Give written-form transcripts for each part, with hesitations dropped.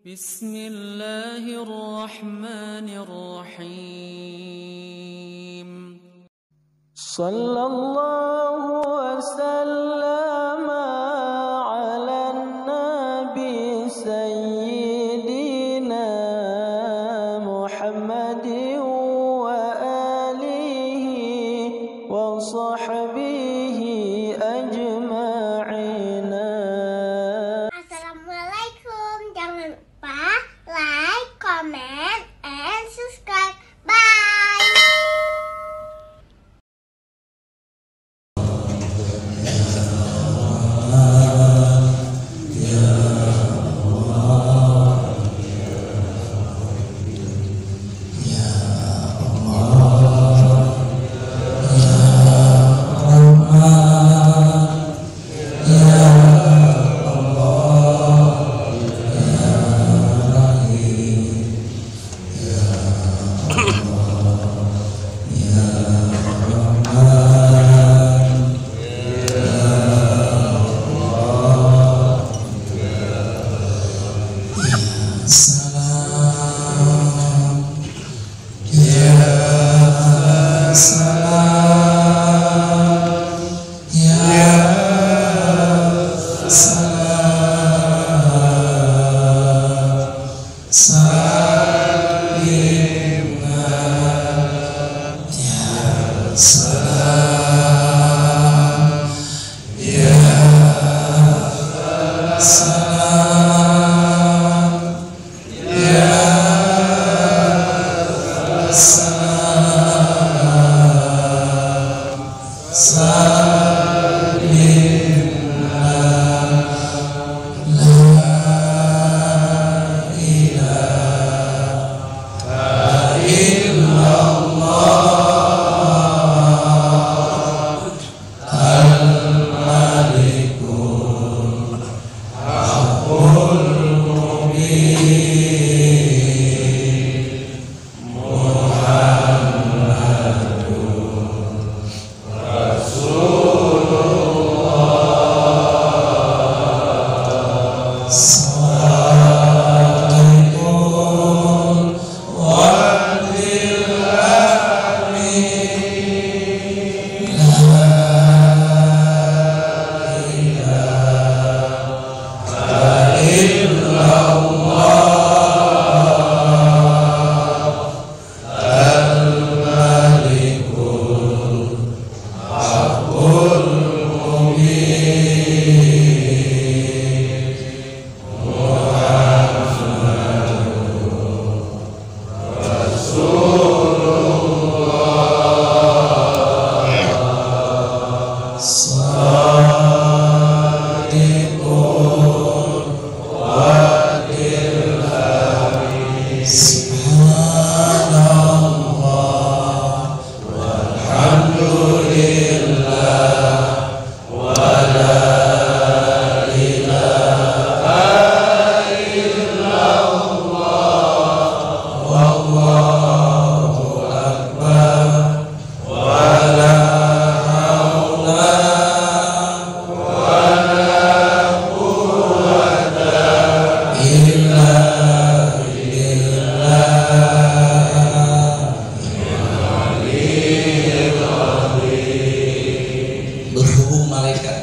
Bismillahirrahmanirrahim. Sallallahu wasallam ala nabi sayyidina Muhammadin wa alihi wa sahbihi ajma'in. Assalamualaikum. Jangan lupa like, comment, and subscribe. Bye.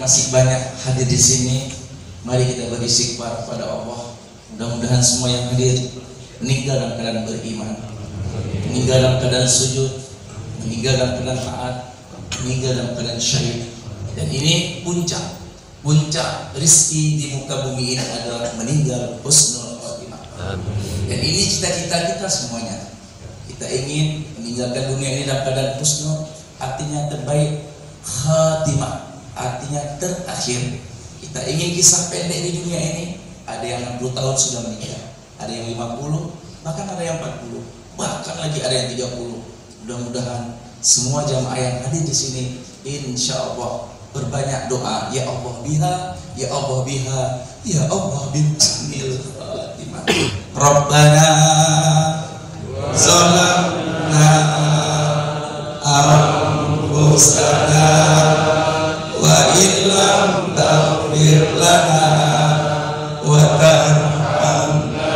Masih banyak hadir di sini. Mari kita beristighfar pada Allah. Mudah-mudahan semua yang hadir meninggal dalam keadaan beriman, meninggal dalam keadaan sujud, meninggal dalam keadaan taat, meninggal dalam keadaan syahid. Dan ini puncak rezeki di muka bumi ini adalah meninggal husnul khotimah. Dan ini cita-cita kita semuanya. Kita ingin meninggalkan dunia ini dalam keadaan husnul, artinya terbaik, khatimah artinya terakhir. Kita ingin kisah pendek di dunia ini. Ada yang 60 tahun sudah menikah, ada yang 50, bahkan ada yang 40, bahkan lagi ada yang 30. Mudah-mudahan semua jamaah yang hadir di sini insya Allah berbanyak doa. Ya Allah biha, ya Allah biha, ya Allah bismil khatimah. Rabbana zalamna anfusana wa illam taghfir lana wa tarhamna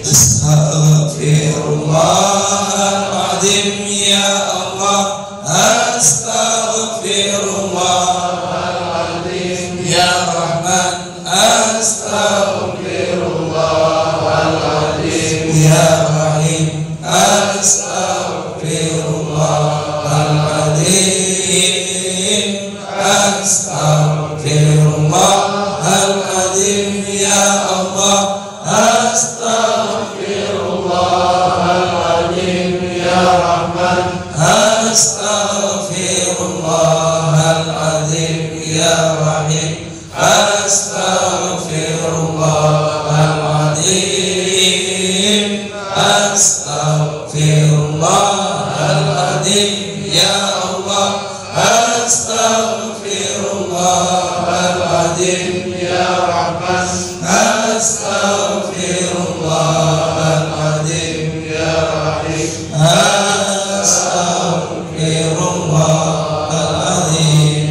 Astaghfirullahaladzim ya Allah, astaghfirullahaladzim ya Rahman, astaghfirullahaladzim ya Rahim, astaghfirullahaladzim, astaghfirullahaladzim ya Allah, astaghfirullahaladzim ya Rahman, astaghfirullahaladzim ya Rahim, astaghfirullahaladzim, astaghfirullahaladzim ya Allah, astaghfirullahaladzim ya Rahman, astaghfirullahaladzim ya Rahim, astaghfirullahaladzim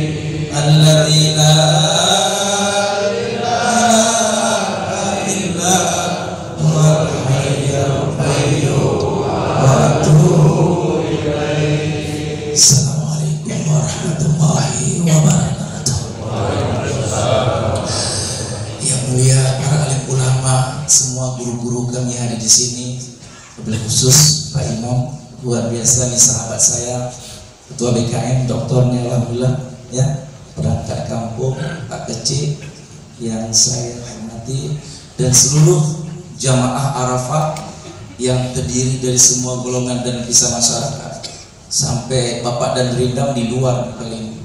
alladzi la ilaha illa huwal hayyul qayyum wa atubu ilaih. Assalamualaikum warahmatullahi wabarakatuh. Yang mulia para alim ulama, semua guru-guru kami hari di sini, wabil khusus Pak Imam, luar biasa nih sahabat saya, Ketua BKM, doktornya alhamdulillah ya, perangkat kampung Pak Kecil yang saya hormati, dan seluruh jamaah Arafah yang terdiri dari semua golongan dan lapisan masyarakat, sampai Bapak dan Rindam di luar kali ini.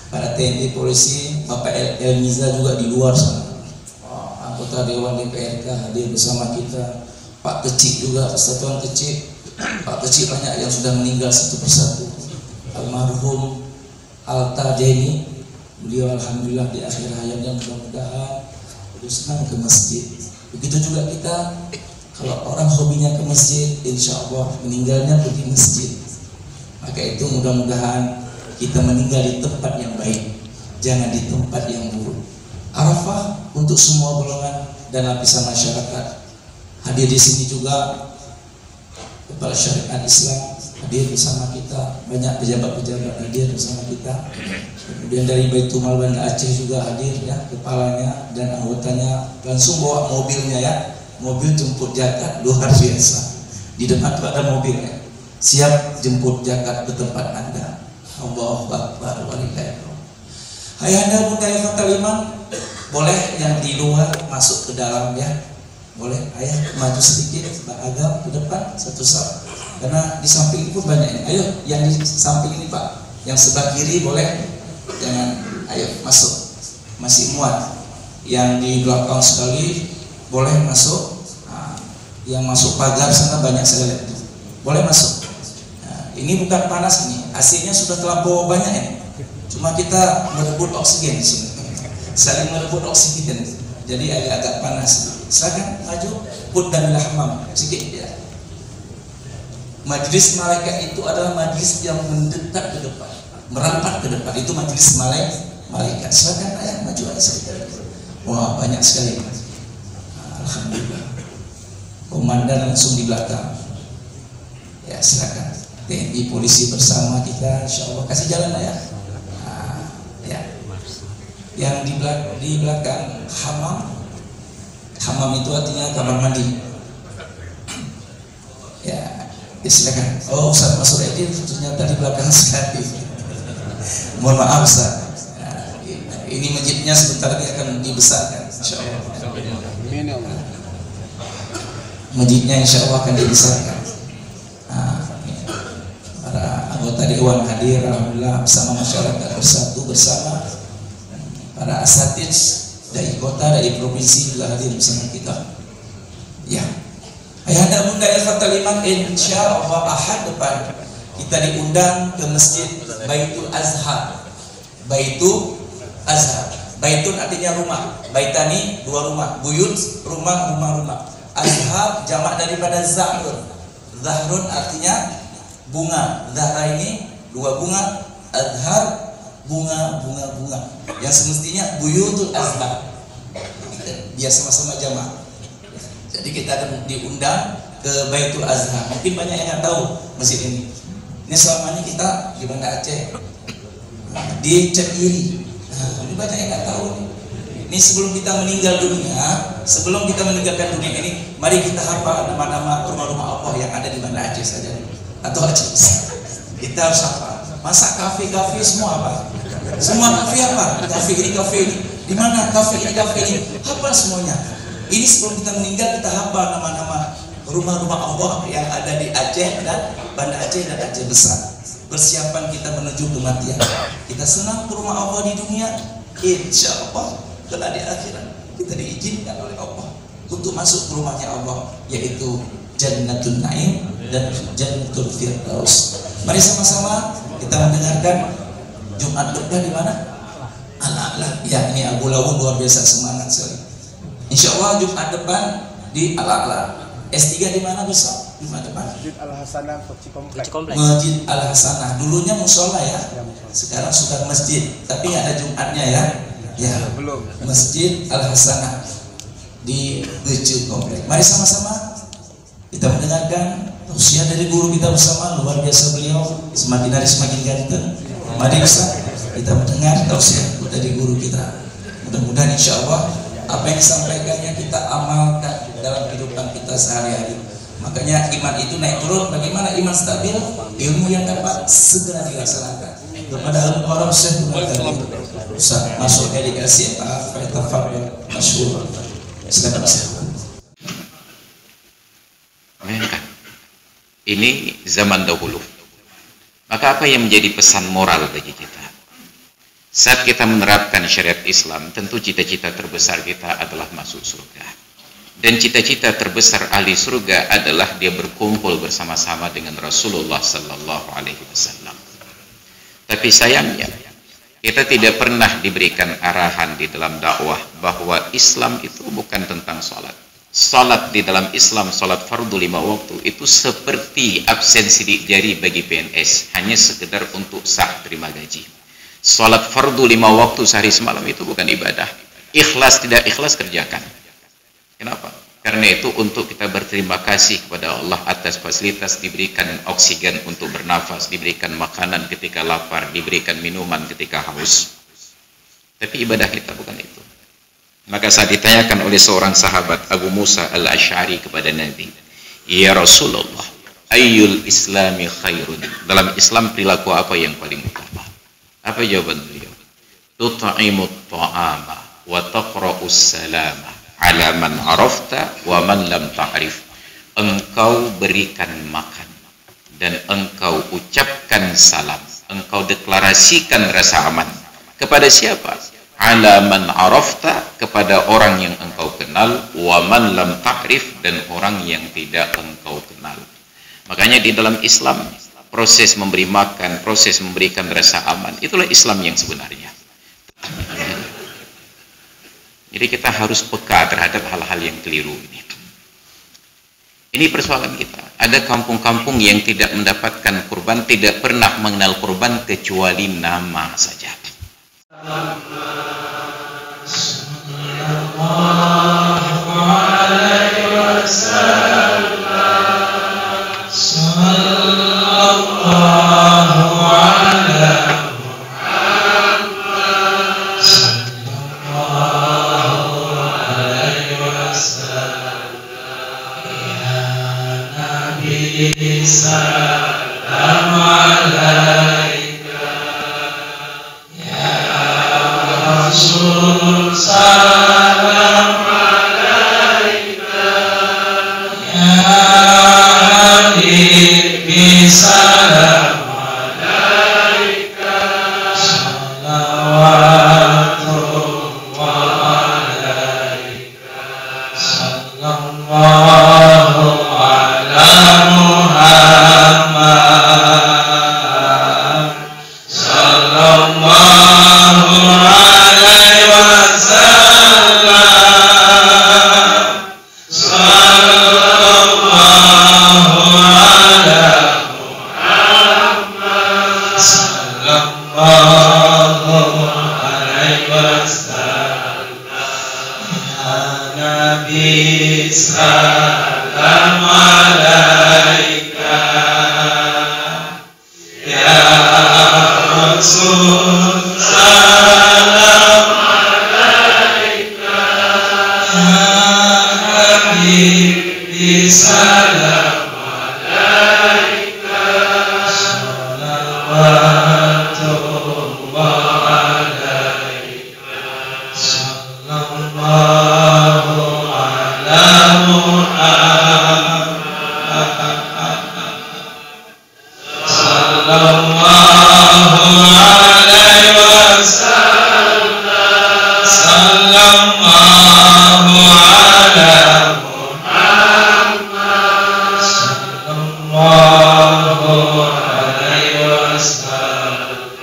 Para TNI, polisi, Bapak Elmiza juga di luar sana. Anggota Dewan DPRK hadir bersama kita. Pak Kecil juga, Persatuan Kecil. Pak Kecil banyak yang sudah meninggal satu persatu. Almarhum Alta Jeni, beliau alhamdulillah di akhir hayatnya, mudah-mudahan beliau senang ke masjid. Begitu juga kita, kalau orang hobinya ke masjid, insya Allah meninggalnya pergi masjid. Maka itu mudah-mudahan kita meninggal di tempat yang baik, jangan di tempat yang buruk. Arafah untuk semua golongan dan lapisan masyarakat. Hadir di sini juga Kepala Syariat Islam hadir bersama kita, banyak pejabat-pejabat hadir bersama kita. Kemudian dari Baitul Mal Banda Aceh juga hadir ya, kepalanya dan anggotanya langsung bawa mobilnya ya, mobil jemput zakat luar biasa. Di depan itu ada mobilnya, siap jemput zakat ke tempat Anda. Allahu Akbar walillahil hamd. Ayahanda Bunda Fatal Iman, boleh yang di luar masuk ke dalam ya, boleh. Ayah maju sedikit, Pak Agam ke depan satu saf, karena di samping ini pun banyak ini. Ayo yang di samping ini Pak, yang sebelah kiri boleh, jangan, ayo masuk, masih muat. Yang di belakang sekali boleh masuk. Nah, yang masuk pagar sana banyak saya lihat, boleh masuk. Ini bukan panas nih, AC-nya sudah terlampau banyak ini. Cuma kita merebut oksigen di sini, saling merebut oksigen, jadi agak panas. Silakan maju, put dan hamam sedikit ya. Majlis malaikat itu adalah majlis yang mendekat ke depan, merapat ke depan. Itu majlis malaikat. Silakan ayah maju aja sedikit. Wah banyak sekali. Alhamdulillah. Komandan langsung di belakang. Ya silakan. TNI polisi bersama kita, insya Allah kasih jalan ya. Nah, ya. Yang di belakang hamam itu artinya kamar mandi. Ya, silakan. Oh Ustaz Masur Edin ternyata di belakang sekali. Mohon maaf Ustaz. Nah, ini masjidnya sebentar lagi akan dibesarkan, insya Allah. Masjidnya insya Allah akan dibesarkan. Anggota Dewan hadir, alhamdulillah bersama masyarakat bersatu bersama. Para asatidz dari kota, dari provinsi juga hadir bersama kita. Ya, ayahanda bunda Fatal Iman, insya Allah Ahad depan kita diundang ke masjid Baitul Azhar. Baitul Azhar. Baitun artinya rumah, baitani dua rumah, buyut rumah. Azhar jamak daripada zahrun. Zahrun artinya bunga. Zahra ini dua bunga, azhar bunga. Yang semestinya buyutul azhar. biar sama-sama jamaah. Jadi kita akan diundang ke Baitul Azhar. Mungkin banyak yang nggak tahu masjid ini. Ini selama ini kita di Banda Aceh, di Cekiri. Nah, ini banyak yang nggak tahu nih. Ini sebelum kita meninggal dunia, sebelum kita meninggalkan dunia ini, mari kita hafal nama-nama rumah-rumah Allah yang ada di Banda Aceh saja, atau Aceh. Kita harus hafal. Masa kafe-kafe semua apa? Semua kafe apa? Kafe ini, di mana kafe ini, hafal semuanya. Ini sebelum kita meninggal kita hafal nama-nama rumah-rumah Allah yang ada di Aceh dan Banda Aceh dan Aceh Besar. Persiapan kita menuju kematian. Kita senang ke rumah Allah di dunia, insya Allah kelak di akhirat kita diizinkan oleh Allah untuk masuk ke rumahnya Allah, yaitu Jannatul Naim dan Jannatul Firdaus. Mari sama-sama kita mendengarkan Jumat depan di mana? Al-A'la. Ya, ini Abu Lawun luar biasa semangat sekali. Insya Allah Jumat depan di Al-A'la. S3 di mana besok? Jumat depan. Masjid Al-Hasanah Koci Kompleks. Masjid Al-Hasanah. Dulunya musola ya. Sekarang sudah masjid, tapi nggak ada Jumatnya ya. Ya, Belum. Masjid Al-Hasanah di Koci Kompleks. Mari sama-sama kita mendengarkan tausiah dari guru kita bersama. Luar biasa beliau, semakin hari semakin ganteng. Mari kita mendengar tausiah dari guru kita. Mudah-mudahan insya Allah apa yang disampaikannya kita amalkan dalam kehidupan kita sehari-hari. Makanya iman itu naik turun. Bagaimana iman stabil? Ilmu yang dapat segera dilaksanakan. Kepada al-Muharram Syekh Ustaz masuk delegasi Tafadhol masyhur. Silakan Ustaz. Bayangkan, ini zaman dahulu. Maka apa yang menjadi pesan moral bagi kita? Saat kita menerapkan syariat Islam, tentu cita-cita terbesar kita adalah masuk surga. Dan cita-cita terbesar ahli surga adalah dia berkumpul bersama-sama dengan Rasulullah Sallallahu Alaihi Wasallam. Tapi sayangnya, kita tidak pernah diberikan arahan di dalam dakwah bahwa Islam itu bukan tentang sholat. Sholat di dalam Islam, sholat fardu 5 waktu, itu seperti absensi jari bagi PNS, hanya sekedar untuk sah terima gaji. Sholat fardu 5 waktu sehari semalam itu bukan ibadah. Ikhlas tidak ikhlas kerjakan. Kenapa? Karena itu untuk kita berterima kasih kepada Allah atas fasilitas diberikan oksigen untuk bernafas, diberikan makanan ketika lapar, diberikan minuman ketika haus. Tapi ibadah kita bukan itu. Maka saat ditanyakan oleh seorang sahabat Abu Musa al-Asy'ari kepada Nabi, "Ya Rasulullah, ayyul islami khairun?" Dalam Islam perilaku apa yang paling utama? Apa jawaban beliau? "Tut'imut ta'ama wa taqra'us salama ala man arafta wa man lam ta'rif." Engkau berikan makan dan engkau ucapkan salam, engkau deklarasikan rasa aman kepada siapa? Ala man arafta, kepada orang yang engkau kenal, wa man lam ta'rif, dan orang yang tidak engkau kenal. Makanya di dalam Islam, proses memberi makan, proses memberikan rasa aman, itulah Islam yang sebenarnya. Jadi kita harus peka terhadap hal-hal yang keliru ini. Ini persoalan kita. Ada kampung-kampung yang tidak mendapatkan kurban, tidak pernah mengenal kurban kecuali nama saja. Nabi salam alaika, ya Rasul salam alaika, ya Habib salam alaika, salawatullah alaika, sallallahu ala Muhammad, sallallahu alaihi wasallam, sallallahu ala Muhammad, sallallahu alaihi wasallam,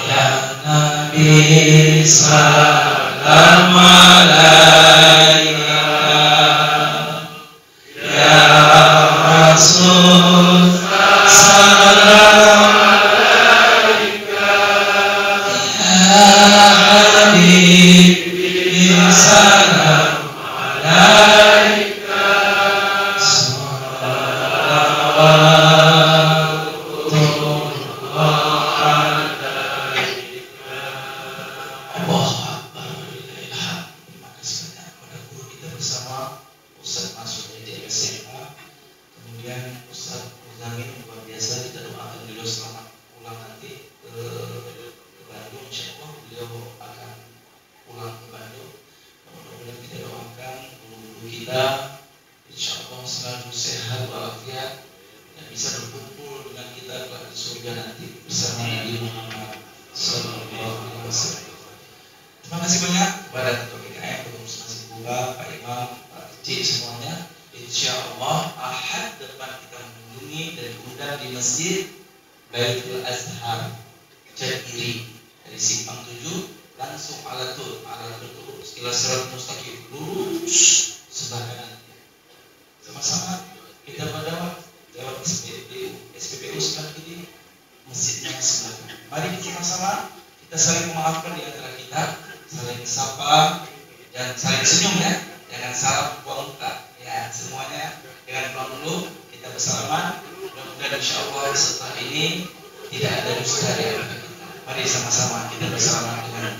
ya Nabi salam alaika, ya Rasul salam alaika, ya Habib salam alaika, salawatullah alaika. Allahu Akbar. Terima kasih banyak kepada guru kita bersama Ustaz Masud dari SMA. Kemudian Ustaz Muzamin, luar biasa, kita doakan beliau selamat pulang nanti ke Bandung. Insyaallah beliau akan pulang ke Bandung. Mudah-mudahan kita doakan guru-guru kita insyaallah selalu sehat walafiat dan bisa berkumpul dengan kita kelak di surga nanti bersama Nabi Muhammad sallallahu alaihi wasallam. Terima kasih banyak kepada Ketua GKM, pengurus Masjid Buka, Pak Imam, Pak Cik semuanya. Insyaallah Ahad depan kita mengunjungi dan diundang di Masjid Baitul Azhar Jatiri dari Simpang 7 langsung Alatul ila Sirat Mustaqim, lurus sebelah kanan. Sama-sama kita berdakwah lewat SPBU sebelah kiri, masjidnya sebelah kanan. Mari kita sama-sama kita saling memaafkan di antara kita, saling sapa dan saling senyum ya, jangan salam buang muka ya, semuanya dengan pelan dulu kita bersalaman. Mudah-mudahan insyaallah setelah ini tidak ada dusta di antara kita. Mari sama-sama kita bersalaman dengan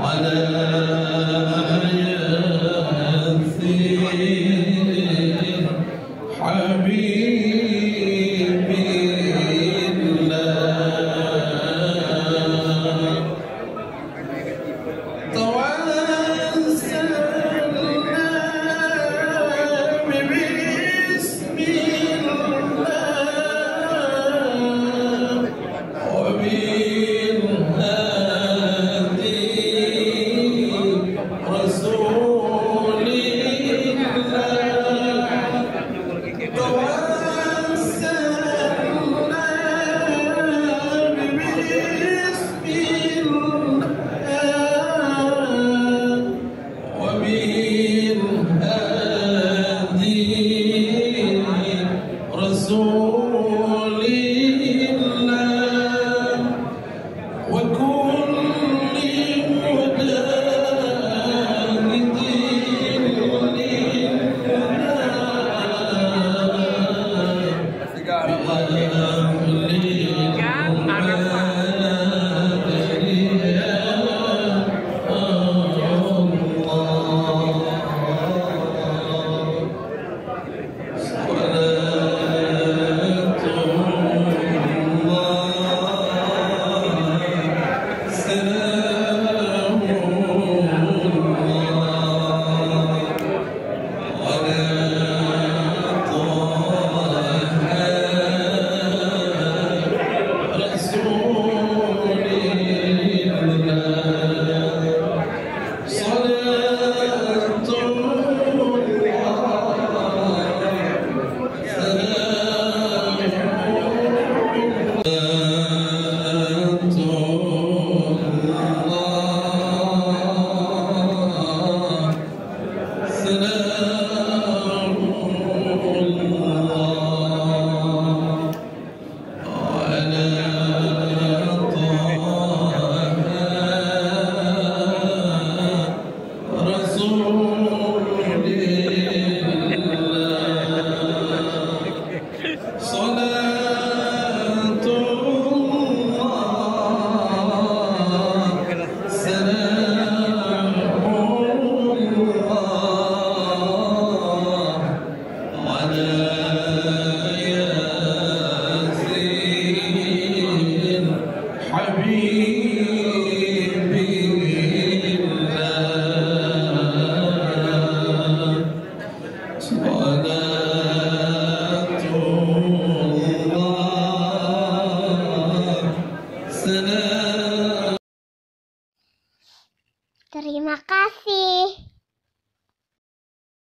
على Terima kasih.